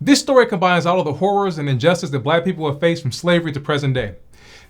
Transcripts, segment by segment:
This story combines all of the horrors and injustice that black people have faced from slavery to present day.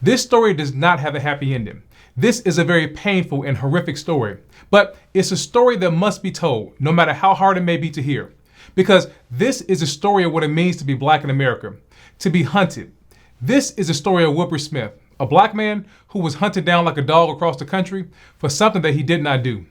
This story does not have a happy ending. This is a very painful and horrific story, but it's a story that must be told, no matter how hard it may be to hear. Because this is a story of what it means to be black in America, to be hunted. This is a story of Wilbur Smith, a black man who was hunted down like a dog across the country for something that he did not do.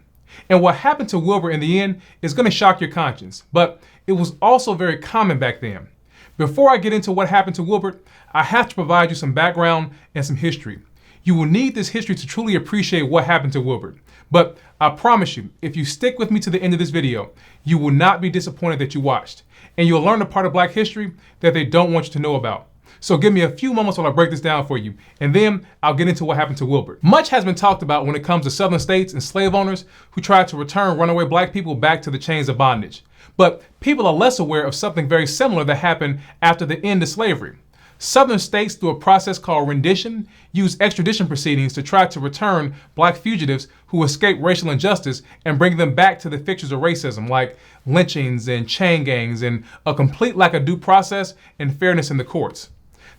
And what happened to Wilbur in the end is going to shock your conscience, but it was also very common back then. Before I get into what happened to Wilbur, I have to provide you some background and some history. You will need this history to truly appreciate what happened to Wilbur. But I promise you, if you stick with me to the end of this video, you will not be disappointed that you watched. And you'll learn a part of black history that they don't want you to know about. So give me a few moments while I break this down for you, and then I'll get into what happened to Wilbur. Much has been talked about when it comes to southern states and slave owners who tried to return runaway black people back to the chains of bondage. But people are less aware of something very similar that happened after the end of slavery. Southern states, through a process called rendition, used extradition proceedings to try to return black fugitives who escaped racial injustice and bring them back to the fixtures of racism, like lynchings and chain gangs and a complete lack of due process and fairness in the courts.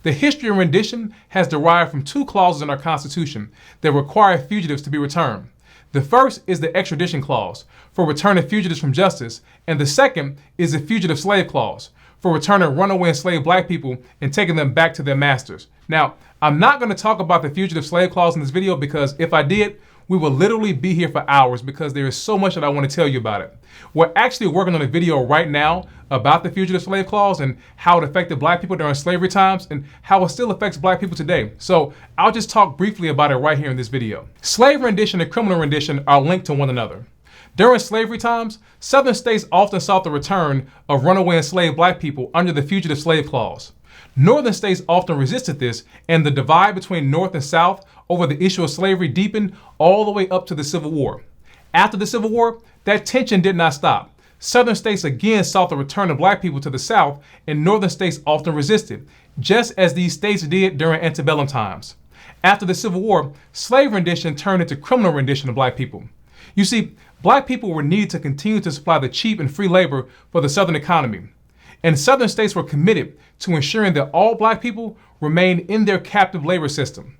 The history of rendition has derived from two clauses in our Constitution that require fugitives to be returned. The first is the extradition clause for returning fugitives from justice, and the second is the fugitive slave clause for returning runaway enslaved black people and taking them back to their masters. Now, I'm not going to talk about the fugitive slave clause in this video because if I did, we will literally be here for hours because there is so much that I want to tell you about it. We're actually working on a video right now about the fugitive slave clause and how it affected black people during slavery times and how it still affects black people today. So I'll just talk briefly about it right here in this video. Slave rendition and criminal rendition are linked to one another. During slavery times, southern states often sought the return of runaway enslaved black people under the fugitive slave clause. Northern states often resisted this, and the divide between North and South over the issue of slavery deepened all the way up to the Civil War. After the Civil War, that tension did not stop. Southern states again sought the return of black people to the South, and Northern states often resisted, just as these states did during antebellum times. After the Civil War, slave rendition turned into criminal rendition of black people. You see, black people were needed to continue to supply the cheap and free labor for the Southern economy. And Southern states were committed to ensuring that all black people remained in their captive labor system.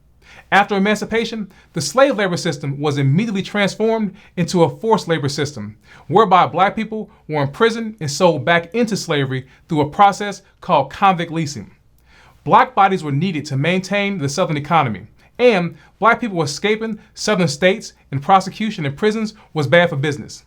After emancipation, the slave labor system was immediately transformed into a forced labor system, whereby black people were imprisoned and sold back into slavery through a process called convict leasing. Black bodies were needed to maintain the Southern economy, and black people escaping Southern states and prosecution in prisons was bad for business.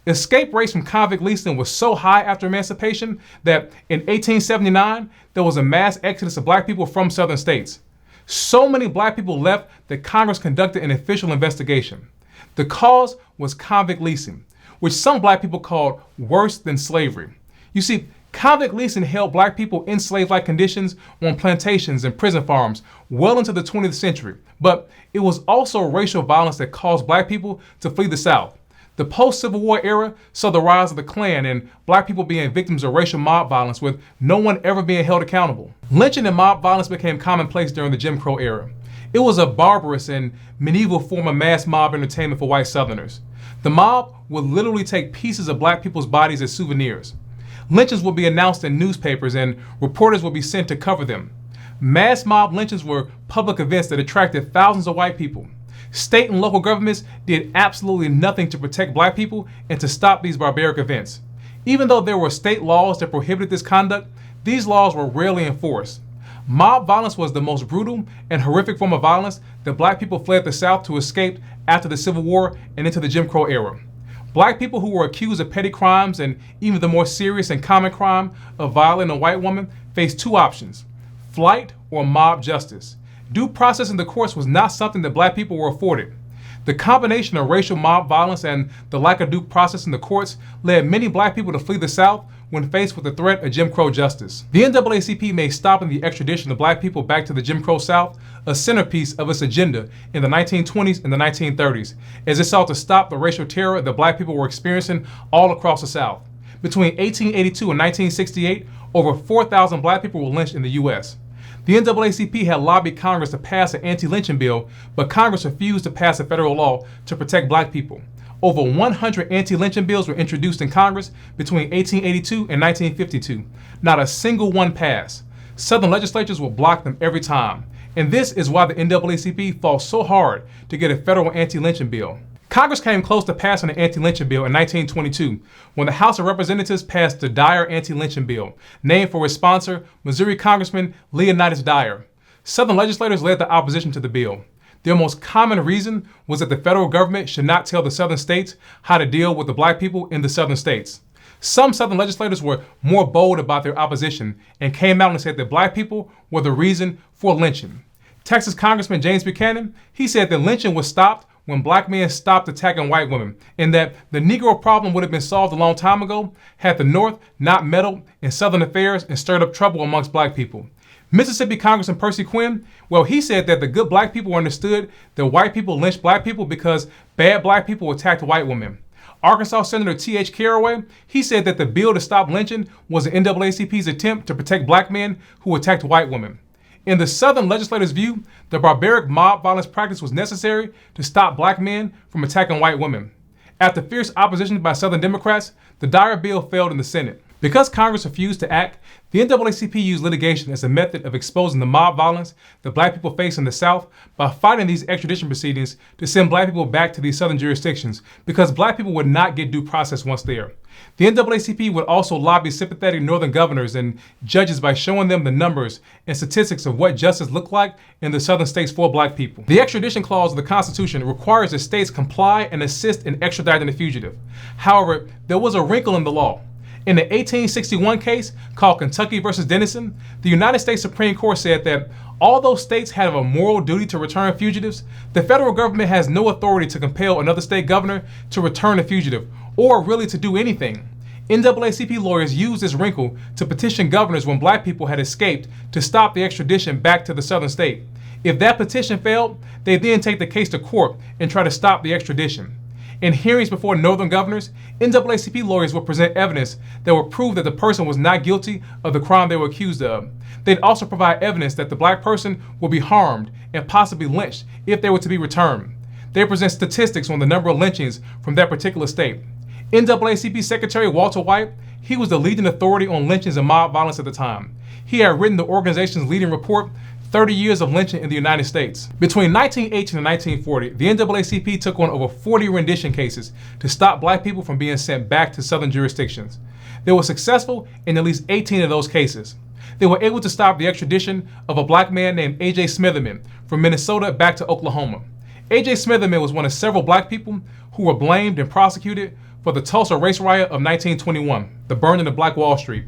Escape rates from convict leasing was so high after emancipation that in 1879, there was a mass exodus of black people from Southern states. So many black people left that Congress conducted an official investigation. The cause was convict leasing, which some black people called worse than slavery. You see, convict leasing held black people in slave-like conditions on plantations and prison farms well into the 20th century, but it was also racial violence that caused black people to flee the South. The post-Civil War era saw the rise of the Klan and black people being victims of racial mob violence with no one ever being held accountable. Lynching and mob violence became commonplace during the Jim Crow era. It was a barbarous and medieval form of mass mob entertainment for white Southerners. The mob would literally take pieces of black people's bodies as souvenirs. Lynchings would be announced in newspapers and reporters would be sent to cover them. Mass mob lynchings were public events that attracted thousands of white people. State and local governments did absolutely nothing to protect black people and to stop these barbaric events. Even though there were state laws that prohibited this conduct, these laws were rarely enforced. Mob violence was the most brutal and horrific form of violence that black people fled the South to escape after the Civil War and into the Jim Crow era. Black people who were accused of petty crimes and even the more serious and common crime of violating a white woman faced two options: flight or mob justice. Due process in the courts was not something that black people were afforded. The combination of racial mob violence and the lack of due process in the courts led many black people to flee the South when faced with the threat of Jim Crow justice. The NAACP made stopping the extradition of black people back to the Jim Crow South a centerpiece of its agenda in the 1920s and the 1930s, as it sought to stop the racial terror that black people were experiencing all across the South. Between 1882 and 1968, over 4,000 black people were lynched in the U.S. The NAACP had lobbied Congress to pass an anti-lynching bill, but Congress refused to pass a federal law to protect black people. Over 100 anti-lynching bills were introduced in Congress between 1882 and 1952. Not a single one passed. Southern legislatures will block them every time. And this is why the NAACP fought so hard to get a federal anti-lynching bill. Congress came close to passing an anti-lynching bill in 1922 when the House of Representatives passed the Dyer anti-lynching bill, named for its sponsor, Missouri Congressman Leonidas Dyer. Southern legislators led the opposition to the bill. Their most common reason was that the federal government should not tell the southern states how to deal with the black people in the southern states. Some southern legislators were more bold about their opposition and came out and said that black people were the reason for lynching. Texas Congressman James Buchanan, he said that lynching was stopped when black men stopped attacking white women, and that the Negro problem would have been solved a long time ago had the North not meddled in Southern affairs and stirred up trouble amongst black people. Mississippi Congressman Percy Quinn, well, he said that the good black people understood that white people lynched black people because bad black people attacked white women. Arkansas Senator T.H. Caraway, he said that the bill to stop lynching was the NAACP's attempt to protect black men who attacked white women. In the Southern legislators' view, the barbaric mob violence practice was necessary to stop black men from attacking white women. After fierce opposition by Southern Democrats, the Dyer bill failed in the Senate. Because Congress refused to act, the NAACP used litigation as a method of exposing the mob violence that black people face in the South by fighting these extradition proceedings to send black people back to these southern jurisdictions because black people would not get due process once there. The NAACP would also lobby sympathetic northern governors and judges by showing them the numbers and statistics of what justice looked like in the southern states for black people. The extradition clause of the Constitution requires that states comply and assist in extraditing the fugitive. However, there was a wrinkle in the law. In the 1861 case called Kentucky versus Denison, the United States Supreme Court said that although states have a moral duty to return fugitives, the federal government has no authority to compel another state governor to return a fugitive, or really to do anything. NAACP lawyers used this wrinkle to petition governors when black people had escaped to stop the extradition back to the southern state. If that petition failed, they then take the case to court and try to stop the extradition. In hearings before northern governors, NAACP lawyers would present evidence that would prove that the person was not guilty of the crime they were accused of. They'd also provide evidence that the black person will be harmed and possibly lynched if they were to be returned. They present statistics on the number of lynchings from that particular state. NAACP Secretary Walter White, he was the leading authority on lynchings and mob violence at the time. He had written the organization's leading report, 30 Years of Lynching in the United States. Between 1918 and 1940, the NAACP took on over 40 rendition cases to stop black people from being sent back to southern jurisdictions. They were successful in at least 18 of those cases. They were able to stop the extradition of a black man named A.J. Smitherman from Minnesota back to Oklahoma. A.J. Smitherman was one of several black people who were blamed and prosecuted for the Tulsa race riot of 1921, the burning of Black Wall Street.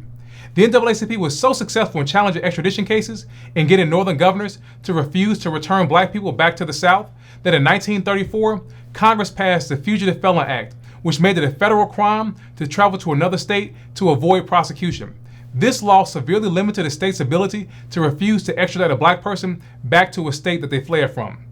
The NAACP was so successful in challenging extradition cases and getting northern governors to refuse to return black people back to the South that in 1934, Congress passed the Fugitive Felon Act, which made it a federal crime to travel to another state to avoid prosecution. This law severely limited a state's ability to refuse to extradite a black person back to a state that they fled from.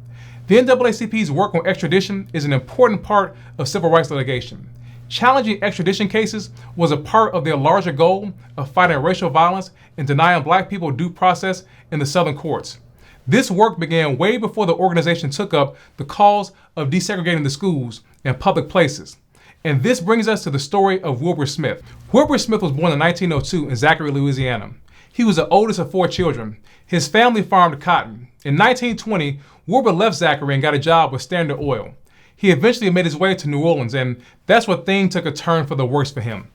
The NAACP's work on extradition is an important part of civil rights litigation. Challenging extradition cases was a part of their larger goal of fighting racial violence and denying black people due process in the southern courts. This work began way before the organization took up the cause of desegregating the schools and public places. And this brings us to the story of Wilbur Smith. Wilbur Smith was born in 1902 in Zachary, Louisiana. He was the oldest of 4 children. His family farmed cotton. In 1920, Wilbur left Zachary and got a job with Standard Oil. He eventually made his way to New Orleans, and that's where things took a turn for the worse for him.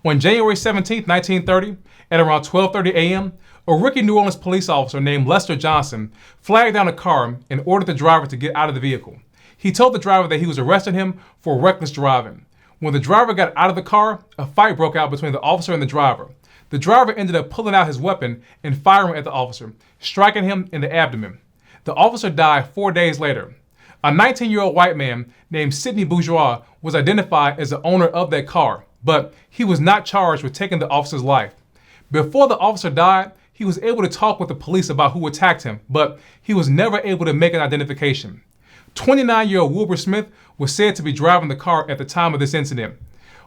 On January 17, 1930, at around 12:30 a.m., a rookie New Orleans police officer named Lester Johnson flagged down a car and ordered the driver to get out of the vehicle. He told the driver that he was arresting him for reckless driving. When the driver got out of the car, a fight broke out between the officer and the driver. The driver ended up pulling out his weapon and firing at the officer, striking him in the abdomen. The officer died 4 days later. A 19-year-old white man named Sidney Bourgeois was identified as the owner of that car, but he was not charged with taking the officer's life. Before the officer died, he was able to talk with the police about who attacked him, but he was never able to make an identification. 29-year-old Wilbur Smith was said to be driving the car at the time of this incident.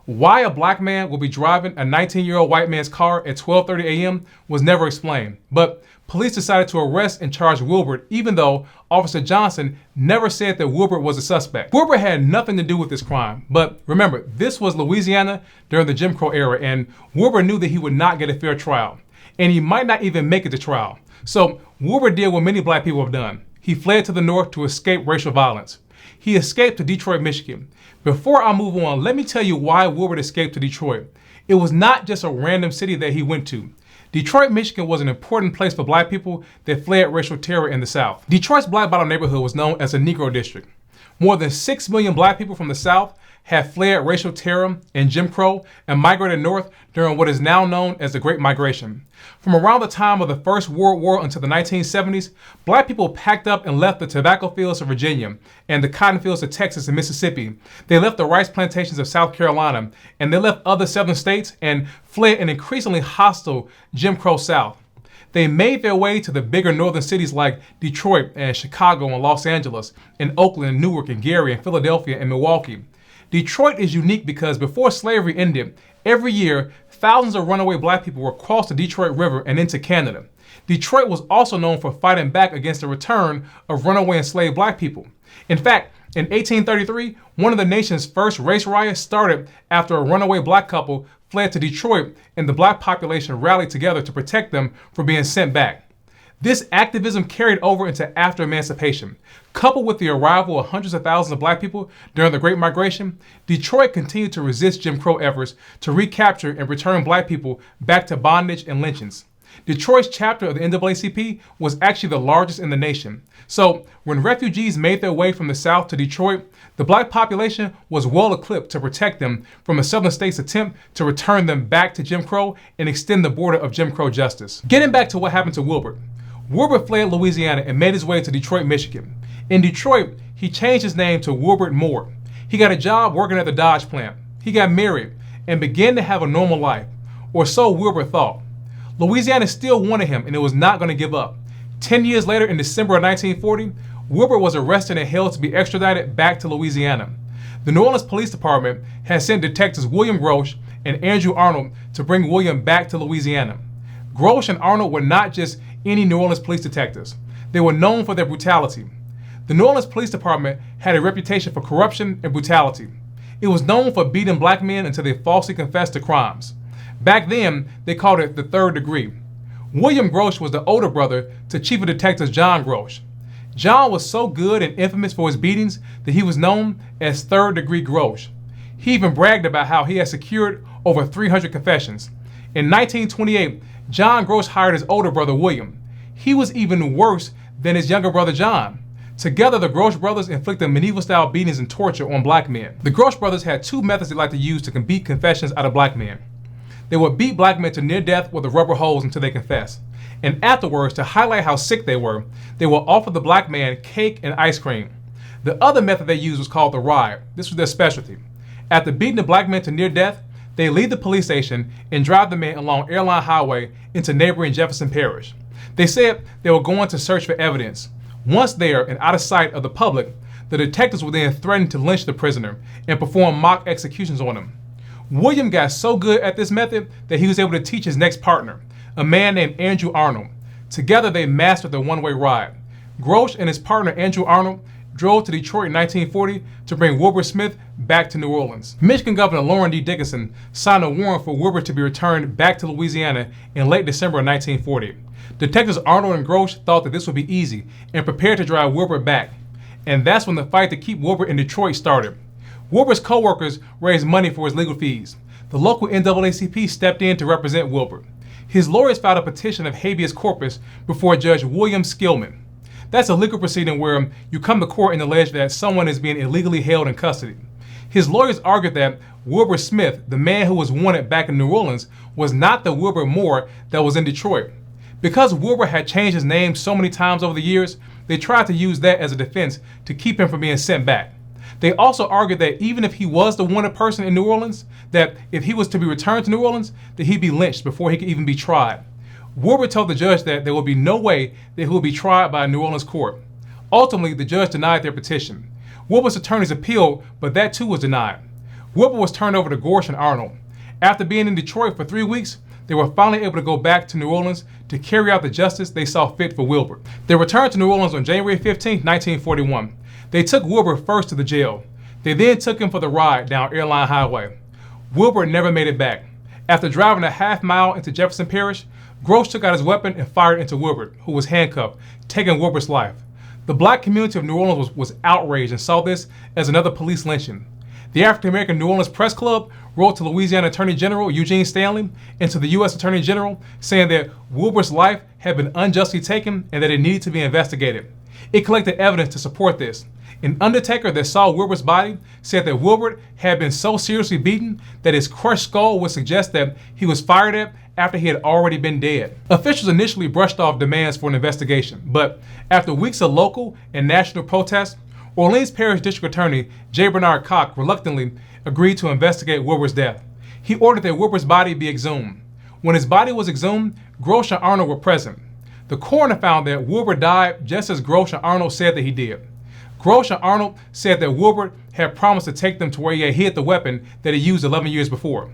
Why a black man will be driving a 19-year-old white man's car at 12:30 a.m. was never explained, but police decided to arrest and charge Wilbert, even though Officer Johnson never said that Wilbert was a suspect. Wilbert had nothing to do with this crime, but remember, this was Louisiana during the Jim Crow era, and Wilbert knew that he would not get a fair trial, and he might not even make it to trial. So Wilbert did what many black people have done. He fled to the north to escape racial violence. He escaped to Detroit, Michigan. Before I move on, let me tell you why Wilbert escaped to Detroit. It was not just a random city that he went to. Detroit, Michigan was an important place for black people that fled racial terror in the South. Detroit's Black Bottom neighborhood was known as a Negro district. More than 6 million black people from the South had fled racial terror and Jim Crow and migrated north during what is now known as the Great Migration. From around the time of the First World War until the 1970s, black people packed up and left the tobacco fields of Virginia and the cotton fields of Texas and Mississippi. They left the rice plantations of South Carolina, and they left other southern states and fled an increasingly hostile Jim Crow South. They made their way to the bigger northern cities like Detroit and Chicago and Los Angeles, and Oakland and Newark and Gary and Philadelphia and Milwaukee. Detroit is unique because before slavery ended, every year, thousands of runaway black people would cross the Detroit River and into Canada. Detroit was also known for fighting back against the return of runaway enslaved black people. In fact, in 1833, one of the nation's first race riots started after a runaway black couple fled to Detroit, and the black population rallied together to protect them from being sent back. This activism carried over into after emancipation. Coupled with the arrival of hundreds of thousands of black people during the Great Migration, Detroit continued to resist Jim Crow efforts to recapture and return black people back to bondage and lynchings. Detroit's chapter of the NAACP was actually the largest in the nation. So when refugees made their way from the South to Detroit, the black population was well equipped to protect them from the southern state's attempt to return them back to Jim Crow and extend the border of Jim Crow justice. Getting back to what happened to Wilbert. Wilbert fled Louisiana and made his way to Detroit, Michigan. In Detroit, he changed his name to Wilbert Moore. He got a job working at the Dodge plant. He got married and began to have a normal life, or so Wilbert thought. Louisiana still wanted him, and it was not going to give up. 10 years later, in December of 1940, Wilbert was arrested and held to be extradited back to Louisiana. The New Orleans Police Department had sent detectives William Grosh and Andrew Arnold to bring William back to Louisiana. Grosh and Arnold were not just any New Orleans police detectives. They were known for their brutality. The New Orleans Police Department had a reputation for corruption and brutality. It was known for beating black men until they falsely confessed to crimes. Back then, they called it the third degree. William Grosh was the older brother to Chief of Detectives John Grosh. John was so good and infamous for his beatings that he was known as third degree Grosh. He even bragged about how he had secured over 300 confessions. In 1928, John Grosh hired his older brother William. He was even worse than his younger brother John. Together, the Grosh brothers inflicted medieval-style beatings and torture on black men. The Grosh brothers had two methods they liked to use to beat confessions out of black men. They would beat black men to near death with a rubber hose until they confessed. And afterwards, to highlight how sick they would offer the black man cake and ice cream. The other method they used was called the ride. This was their specialty. After beating the black men to near death, they leave the police station and drive the men along Airline Highway into neighboring Jefferson Parish. They said they were going to search for evidence. Once there and out of sight of the public, the detectives would then threaten to lynch the prisoner and perform mock executions on him. William got so good at this method that he was able to teach his next partner, a man named Andrew Arnold. Together they mastered the one-way ride. Grosh and his partner Andrew Arnold drove to Detroit in 1940 to bring Wilbert Smith back to New Orleans. Michigan Governor Loren D. Dickinson signed a warrant for Wilbert to be returned back to Louisiana in late December of 1940. Detectives Arnold and Grosh thought that this would be easy and prepared to drive Wilbert back. And that's when the fight to keep Wilbert in Detroit started. Wilbert's co-workers raised money for his legal fees. The local NAACP stepped in to represent Wilbert. His lawyers filed a petition of habeas corpus before Judge William Skillman. That's a legal proceeding where you come to court and allege that someone is being illegally held in custody. His lawyers argued that Wilbert Smith, the man who was wanted back in New Orleans, was not the Wilbert Moore that was in Detroit. Because Wilbert had changed his name so many times over the years, they tried to use that as a defense to keep him from being sent back. They also argued that even if he was the wanted person in New Orleans, that if he was to be returned to New Orleans, that he'd be lynched before he could even be tried. Wilbert told the judge that there would be no way that he would be tried by a New Orleans court. Ultimately, the judge denied their petition. Wilbert's attorneys appealed, but that too was denied. Wilbur was turned over to Gorsh and Arnold. After being in Detroit for 3 weeks, they were finally able to go back to New Orleans to carry out the justice they saw fit for Wilbur. They returned to New Orleans on January 15, 1941. They took Wilbur first to the jail. They then took him for the ride down Airline Highway. Wilbur never made it back. After driving a half-mile into Jefferson Parish, Gross took out his weapon and fired into Wilbur, who was handcuffed, taking Wilbur's life. The black community of New Orleans was outraged and saw this as another police lynching. The African American New Orleans Press Club wrote to Louisiana Attorney General Eugene Stanley and to the U.S. Attorney General saying that Wilbur's life had been unjustly taken and that it needed to be investigated. It collected evidence to support this. An undertaker that saw Wilbur's body said that Wilbur had been so seriously beaten that his crushed skull would suggest that he was fired at after he had already been dead. Officials initially brushed off demands for an investigation, but after weeks of local and national protests, Orleans Parish District Attorney J. Bernard Koch reluctantly agreed to investigate Wilbur's death. He ordered that Wilbur's body be exhumed. When his body was exhumed, Grosh and Arnold were present. The coroner found that Wilbur died just as Grosh and Arnold said that he did. Grosh and Arnold said that Wilbur had promised to take them to where he had hid the weapon that he used 11 years before.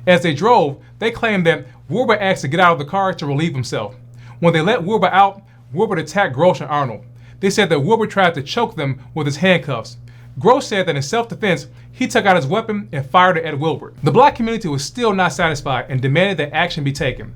As they drove, they claimed that Wilbur asked to get out of the car to relieve himself. When they let Wilbur out, Wilbur attacked Grosh and Arnold. They said that Wilbur tried to choke them with his handcuffs. Grosh said that in self-defense, he took out his weapon and fired it at Wilbur. The black community was still not satisfied and demanded that action be taken.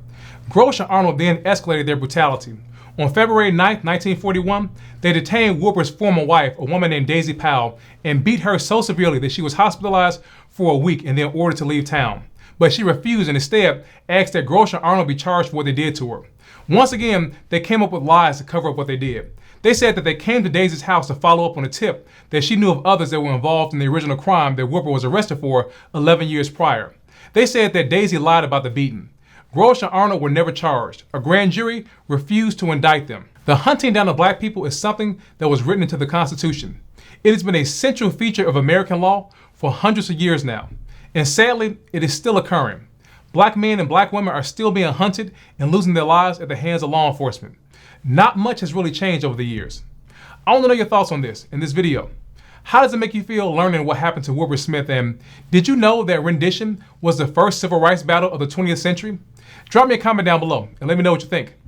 Grosh and Arnold then escalated their brutality. On February 9, 1941, they detained Wilbur's former wife, a woman named Daisy Powell, and beat her so severely that she was hospitalized for a week and then ordered to leave town. But she refused and instead asked that Grosh and Arnold be charged for what they did to her. Once again, they came up with lies to cover up what they did. They said that they came to Daisy's house to follow up on a tip that she knew of others that were involved in the original crime that Wilbur was arrested for 11 years prior. They said that Daisy lied about the beating. Grosh and Arnold were never charged. A grand jury refused to indict them. The hunting down of black people is something that was written into the Constitution. It has been a central feature of American law for hundreds of years now. And sadly, it is still occurring. Black men and black women are still being hunted and losing their lives at the hands of law enforcement. Not much has really changed over the years. I want to know your thoughts on this in this video. How does it make you feel learning what happened to Wilbur Smith? And did you know that Rendition was the first civil rights battle of the 20th century? Drop me a comment down below and let me know what you think.